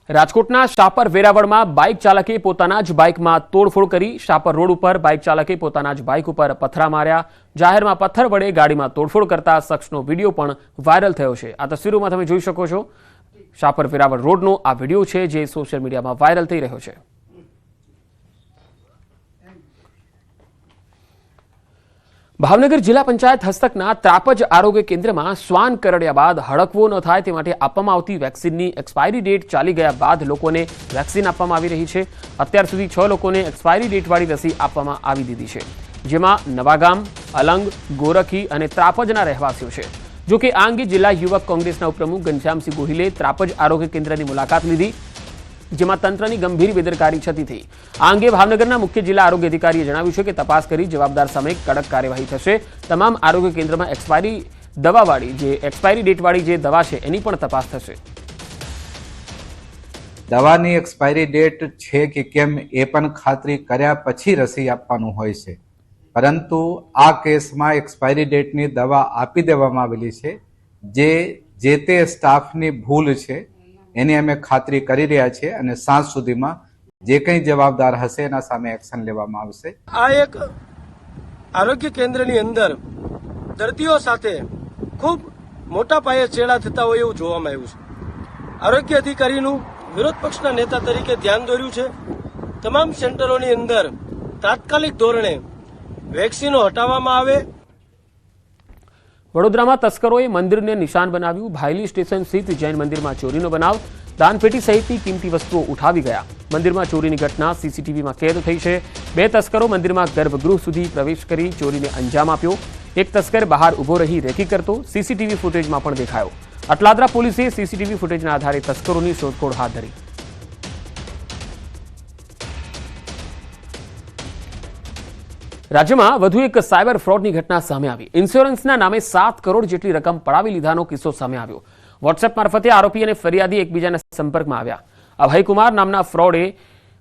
રાજકોટના શાપર વેરાવળમાં બાઇક ચાલકે પોતાના જ બાઇકમાં તોડફોડ કરી। શાપર રોડ ઉપર બાઇક ચાલકે પોતાના જ બાઇક ઉપર પથરા માર્યા। જાહેરમાં પથ્થર વડે ગાડીમાં તોડફોડ કરતા શખ્સનો વિડીયો પણ વાયરલ થયો છે। આ તસવીરોમાં તમે જોઈ શકો છો। શાપર વેરાવળ રોડનો આ વિડીયો છે જે સોશિયલ મીડિયામાં વાયરલ થઈ રહ્યો છે। ભાવનગર જિલ્લા પંચાયત હસ્તકના ત્રાપજ આરોગ્ય કેન્દ્રમાં શ્વાન કરડ્યા બાદ હડકવો ન થાય તે માટે આપવામાં આવતી વેક્સિનની એક્સપાયરી ડેટ ચાલી ગયા બાદ લોકોને વેક્સિન આપવામાં આવી રહી છે। અત્યાર સુધી 6 લોકોને એક્સપાયરી ડેટવાળી રસી આપવામાં આવી દીધી છે, જેમાં નવાગામ, અલંગ, ગોરખી અને ત્રાપજના રહેવાસીઓ છે। જો કે આ અંગે જિલ્લા યુવક કોંગ્રેસના ઉપપ્રમુખ ઘનશ્યામસિંહ ગોહિલે ત્રાપજ આરોગ્ય કેન્દ્રની મુલાકાત લીધી, જેમાં તંત્રની ગંભીર બેદરકારી છતી થઈ। આ અંગે ભાવનગરના મુખ્ય જિલ્લા આરોગ્ય અધિકારીએ જણાવ્યું છે કે તપાસ કરી જવાબદાર સામે કડક કાર્યવાહી થશે। તમામ આરોગ્ય કેન્દ્રમાં એક્સપાયરી ડેટવાળી જે દવા છે એની પણ તપાસ થશે। દવાની એક્સપાયરી ડેટ છે કે કેમ એ પણ ખાતરી કર્યા પછી રસી આપવાનું હોય છે, પરંતુ આ કેસમાં એક્સપાયરી ડેટની દવા આપી દેવામાં આવેલી છે। જે તે સ્ટાફની ભૂલ છે એની અમે ખાતરી કરી રહ્યા છીએ અને સાંજ સુધીમાં જે કંઈ જવાબદાર હશે એના સામે એક્શન લેવામાં આવશે। આ એક આરોગ્ય કેન્દ્રની અંદર દર્દીઓ સાથે ખૂબ મોટા પાયે ચેડા થતા હોય એવું જોવામાં આવ્યું છે। આરોગ્ય અધિકારીનું વિરોધ પક્ષના નેતા તરીકે ધ્યાન દોર્યું છે। તમામ સેન્ટરોની અંદર તાત્કાલિક ધોરણે વેક્સિનો હટાવવામાં આવે। વડોદરામાં તસ્કરોએ મંદિરને નિશાન બનાવ્યું। ભાયલી સ્ટેશન સ્થિત જૈન મંદિરમાં ચોરીનો બનાવ। દાનપેટી સહિતની કિંમતી વસ્તુઓ ઉઠાવી ગયા। મંદિરમાં ચોરીની ઘટના સીસીટીવીમાં કેદ થઈ છે। 2 તસ્કરો મંદિરમાં ગર્ભગૃહ સુધી પ્રવેશ કરી ચોરીને અંજામ આપ્યો। એક તસ્કર બહાર ઊભો રહી રેકી કરતો સીસીટીવી ફૂટેજમાં પણ દેખાયો। અટલાદરા પોલીસે સીસીટીવી ફૂટેજના આધારે તસ્કરોની શોધખોળ હાથ ધરી। રાજ્યમાં વધુ એક સાયબર ફ્રોડની ઘટના સામે આવી। ઇન્સ્યોરન્સના નામે 7 કરોડ જેટલી રકમ પડાવી લીધાનો કિસ્સો સામે આવ્યો। વોટ્સએપ મારફતે આરોપી અને ફરિયાદી એકબીજાના સંપર્કમાં આવ્યા। અભયકુમાર નામના ફ્રોડે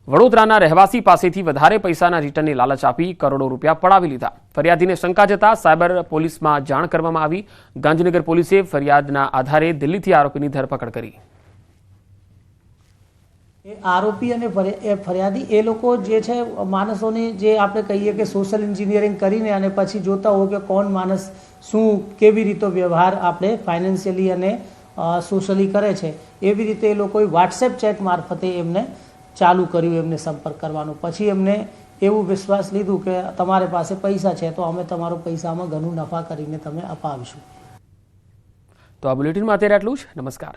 વડોદરાના રહેવાસી પાસેથી વધારે પૈસાના રિટર્નની લાલચ આપી કરોડો રૂપિયા પડાવી લીધા। ફરિયાદીને શંકા જતા સાયબર પોલીસમાં જાણ કરવામાં આવી। ગાંધીનગર પોલીસે ફરિયાદના આધારે દિલ્હીથી આરોપીની ધરપકડ કરી। આરોપી અને ફરિયાદી એ લોકો જે છે માણસોને જે આપણે કહીએ કે સોશિયલ એન્જિનિયરિંગ કરીને અને પછી જોતા હોય કે કોણ માણસ શું કેવી રીતે વ્યવહાર આપણે ફાઇનાન્શિયલી અને સોશિયલી કરે છે, એવી રીતે એ લોકોએ વોટ્સએપ ચેટ મારફતે એમને ચાલુ કર્યું એમને સંપર્ક કરવાનો। પછી એમને એવું વિશ્વાસ લીધું કે તમારી પાસે પૈસા છે તો અમે તમારો પૈસામાં ઘણું નફા કરીને તમે અપાવીશું। તો આ બુલેટિનમાં અત્યારે આટલું જ। નમસ્કાર।